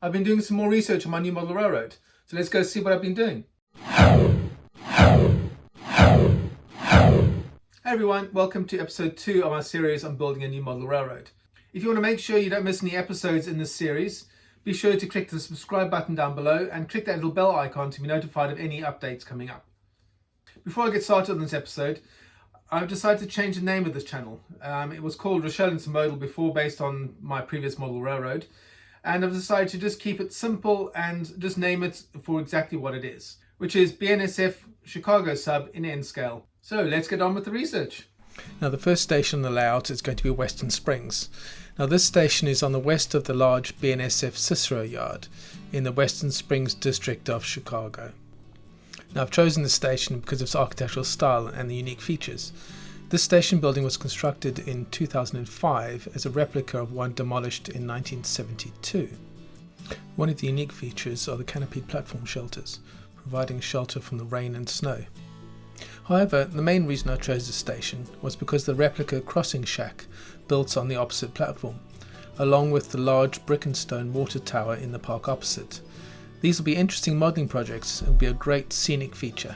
I've been doing some more research on my new model railroad, so let's go see what I've been doing. Hey everyone, welcome to episode 2 of our series on building a new model railroad. If you want to make sure you don't miss any episodes in this series, be sure to click the subscribe button down below and click that little bell icon to be notified of any updates coming up. Before I get started on this episode, I've decided to change the name of this channel. It was called Rochelle Intermodal before, based on my previous model railroad, and I've decided to just keep it simple and just name it for exactly what it is, which is BNSF Chicago sub in Hinsdale. So let's get on with the research. Now the first station on the layout is going to be Western Springs. Now this station is on the west of the large BNSF Cicero yard in the Western Springs district of Chicago. Now I've chosen this station because of its architectural style and the unique features. This station building was constructed in 2005 as a replica of one demolished in 1972. One of the unique features are the canopied platform shelters, providing shelter from the rain and snow. However, the main reason I chose this station was because the replica crossing shack built on the opposite platform, along with the large brick and stone water tower in the park opposite. These will be interesting modelling projects and will be a great scenic feature.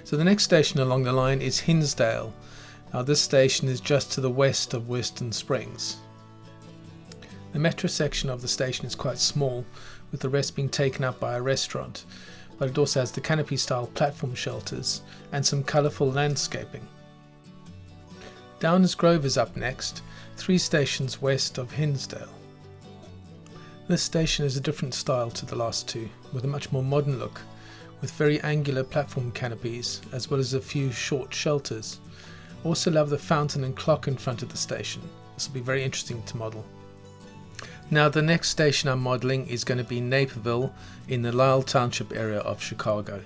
So the next station along the line is Hinsdale. Now this station is just to the west of Western Springs. The METRA section of the station is quite small, with the rest being taken up by a restaurant, but it also has the canopy style platform shelters and some colourful landscaping. Downers Grove is up next, 3 stations west of Hinsdale. This station is a different style to the last two, with a much more modern look, with very angular platform canopies as well as a few short shelters. I also love the fountain and clock in front of the station. This will be very interesting to model. Now the next station I'm modelling is going to be Naperville in the Lisle Township area of Chicago.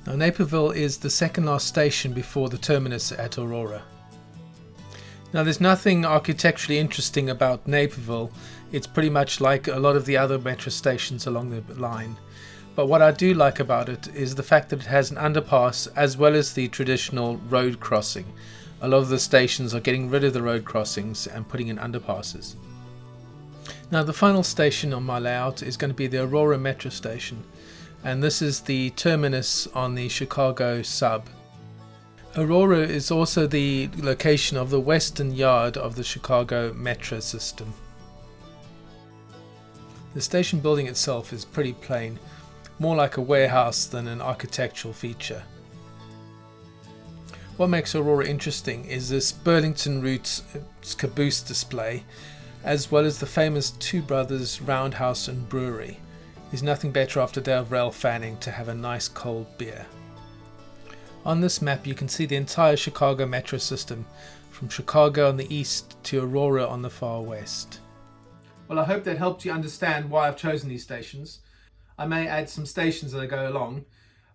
Now Naperville is the second last station before the terminus at Aurora. Now there's nothing architecturally interesting about Naperville. It's pretty much like a lot of the other metro stations along the line. But what I do like about it is the fact that it has an underpass as well as the traditional road crossing. A lot of the stations are getting rid of the road crossings and putting in underpasses. Now the final station on my layout is going to be the Aurora metro station, and this is the terminus on the Chicago sub. Aurora is also the location of the western yard of the Chicago METRA system. The station building itself is pretty plain, more like a warehouse than an architectural feature. What makes Aurora interesting is this Burlington Roots caboose display, as well as the famous Two Brothers Roundhouse and Brewery. There's nothing better after a day of rail fanning to have a nice cold beer. On this map you can see the entire Chicago metro system, from Chicago on the east to Aurora on the far west. Well, I hope that helped you understand why I've chosen these stations. I may add some stations as I go along.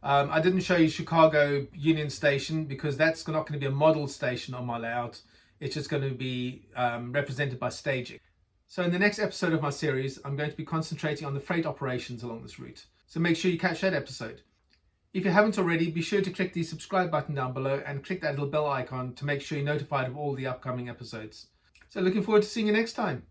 I didn't show you Chicago Union Station because that's not going to be a model station on my layout. It's just going to be represented by staging. So in the next episode of my series, I'm going to be concentrating on the freight operations along this route. So make sure you catch that episode. If you haven't already, be sure to click the subscribe button down below and click that little bell icon to make sure you're notified of all the upcoming episodes. So looking forward to seeing you next time.